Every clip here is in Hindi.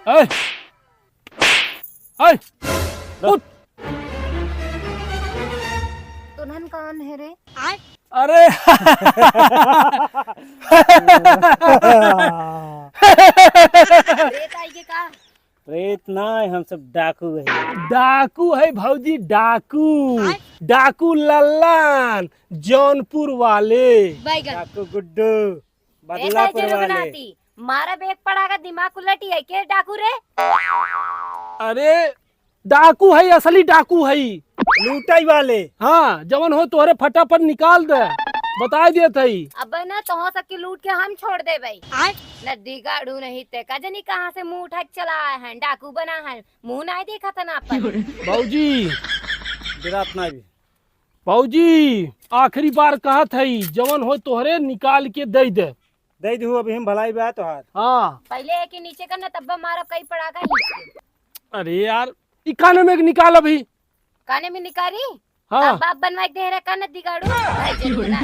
ऐ, ऐ, उठ। तुनहन कौन है रे? अरे प्रेत आई के का? प्रेत ना हम सब डाकू है। डाकू है भौजी, डाकू। डाकू लल्लन, जौनपुर वाले। बैगन डाकू गुड्डू ऐसा बदलापुर जरूर वाले। बनाती। मारा बेग पड़ागा दिमाग उलटी है के डाकू रे? अरे डाकू है, असली डाकू है। लूटाई वाले। हाँ, जवन हो तोहरे फटाफट निकाल दे, बता देत है। अब ना तो सबकी लूट के हम छोड़ दे भाई। नदी गाड़ू नहीं ते का जनी कहाँ से मुंह उठा के चला आया है, डाकू बना है, मुंह नहीं देखा था ना अपन। भौजी, बिरात ना भी। भौजी आखिरी बार कहत है, जवन हो तोहरे निकाल के दे दे। दे दू अभी हम भलाई बा तोहार। हाँ। पहले एक ही नीचे करना तब मारा कहीं पड़ागा ही। अरे यार, इकाने में निकाल अभी। काने में निकारी? हाँ। बाप बनवा के दे रहा का नदी गाड़ू भाई जरूर बना।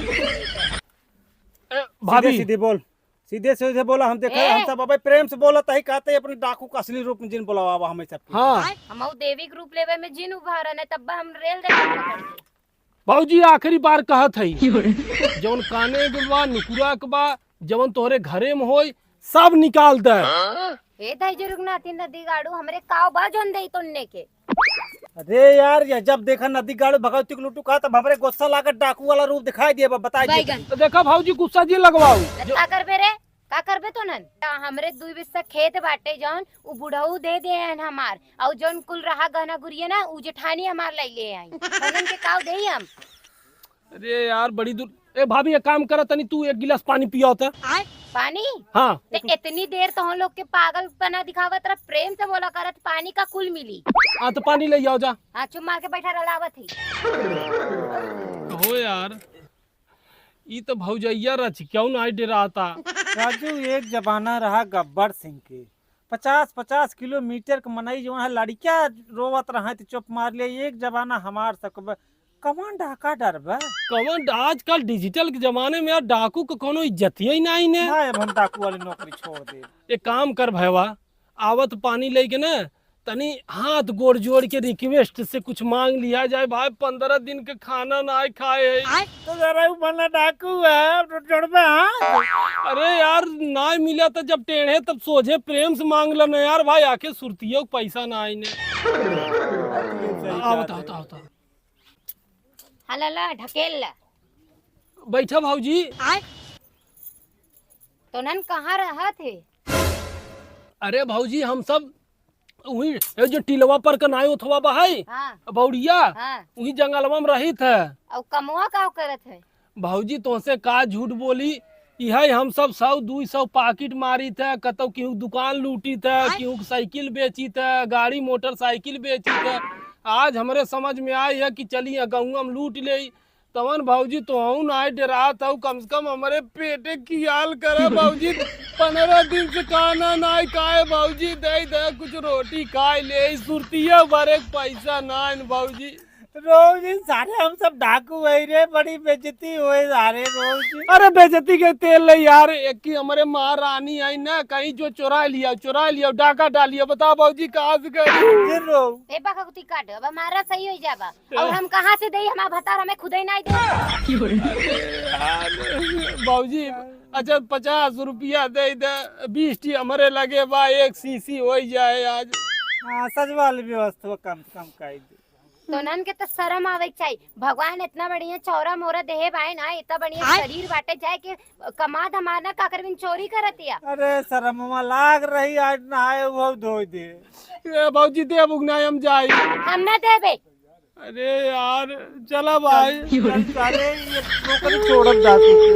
भाभी सीधे बोल, सीधे सीधे बोला। हम देखे ए! हम सब अबे प्रेम से बोला तही कहते अपने डाकू का असली रूप में जिन बुलावा हमें सब। हाँ हम देवी ग्रुप लेवे में जिन उभारा न तब हम रेल दे पकड़ के। भौजी आखिरी बार कहत है, जवन काने के बा, नुकुरा के बा, जवन तोहरे घरे में होई सब निकाल दे। ए दाई जरूर ना तीन नदी गाड़ू हमरे काव बा जोन दे तुन्ने के। अरे यार ये जब देखा नदी गाड़ू भगवती को लुटू कहा तो भवरे गुस्सा लाकर डाकू वाला रूप दिखाई दिया। बता बैगन तो देखा भौजी, गुस्सा जी लगवाऊ। का करबे रे? का करबे तो नन हमरे दुई बिस्सा खेत बाटे जौन उ बुढ़ऊ दे दे हन हमार, और जौन कुल रहा गहना गुरिया ना उ जेठानी हमार लाई ले आई बगन के काव देई हम। अरे यार बड़ी दूर। ए भाभी एक काम कर, तनी तू एक गिलास पानी पिया होता। पानी? हाँ ते इतनी देर तो हम लोग के पागल बना दिखावत रहा, प्रेम से बोला करत पानी का कुल मिली। हाँ तो पानी ले जाओ जा। हाँ चुप मार के बैठा रलावत ही। हो यार, ई तो भौजैया रच क्यों ना डराता। राजू एक जमाना रहा गब्बर सिंह के। 50-50 किलोमीटर के मनई जो है लड़किया रोवत रहा तो चुप मार लिया। एक जमाना हमार सब कमान डाका डर बा। कवन आजकल डिजिटल के जमाने में यार डाकू को कोनो इज्जतिया ही नहीं ने। ना अब हम डाकू वाली नौकरी छोड़ दे। एक काम कर भैया, आवत पानी लेके ना तनी हाथ गोड़ जोड़ के रिक्वेस्ट से कुछ मांग लिया जाए। भाई 15 दिन के खाना ना खाए है। तो जरा बना डाकू है जोड़बे। हाँ अरे यार ना मिला तो जब टेढ़े तब सोझे प्रेम से मांग लो ना यार। भाई आके सुरतियों पैसा ना आई ने। आवत आवत आवत हला ढकेल ला। बैठा भौजी। तो नन कहाँ रहा थे? अरे भौजी हम सब वही ये जो टिलवा पर कनाई उठवा बहाई हाँ बौड़िया हाँ। वही जंगलवा में रही थे। और कमुआ का करत है? भौजी तुमसे का झूठ बोली, यही हम सब 100-200 पाकिट मारी थे। कतौ केहू दुकान लूटी थे, केहू साइकिल बेची थे, गाड़ी मोटरसाइकिल बेची थे। आज हमारे समझ में आई है कि चलिए गहुआ हम लूट ले। तवन भौजी तो हूँ ना डरा था, कम से कम हमारे पेटे की हाल करे भौजी। 15 दिन से खाना ना खाए भौजी। दे दे कुछ रोटी खाए ले, सुरतिया भरे पैसा ना भौजी। रोज सारे हम सब डाकू है रे। बड़ी बेइज्जती हुए सारे रोज। अरे बेइज्जती के तेल ले यार। एक की हमारे महारानी आई ना, कहीं जो चुरा लिया डाका डालिया। बता भौजी कहाँ से करी। ए बाका कुती काट अब हमारा सही हो जाबा। और हम कहाँ से देई? हमारा भतार हमें खुद ही नहीं दे। भौजी अच्छा 50 रुपया दे दे, 20 टी हमारे लगे बा, एक सीसी हो जाए आज। हाँ सजवाल व्यवस्था कम से कम कर दे। तो नन के तो शर्म आवे चाहिए। भगवान इतना बढ़िया चौरा मोरा देहे बाए ना, इतना बढ़िया शरीर बाटे जाए के कमाद हमारा का करबिन चोरी करतिया। अरे शर्मवा लाग रही आज नहाए वो धो दे। ए भौजी दे बुगना हम जाई। हम ना देबे। अरे यार चला भाई। सारे ये नौकरी छोड़ब डाकू के।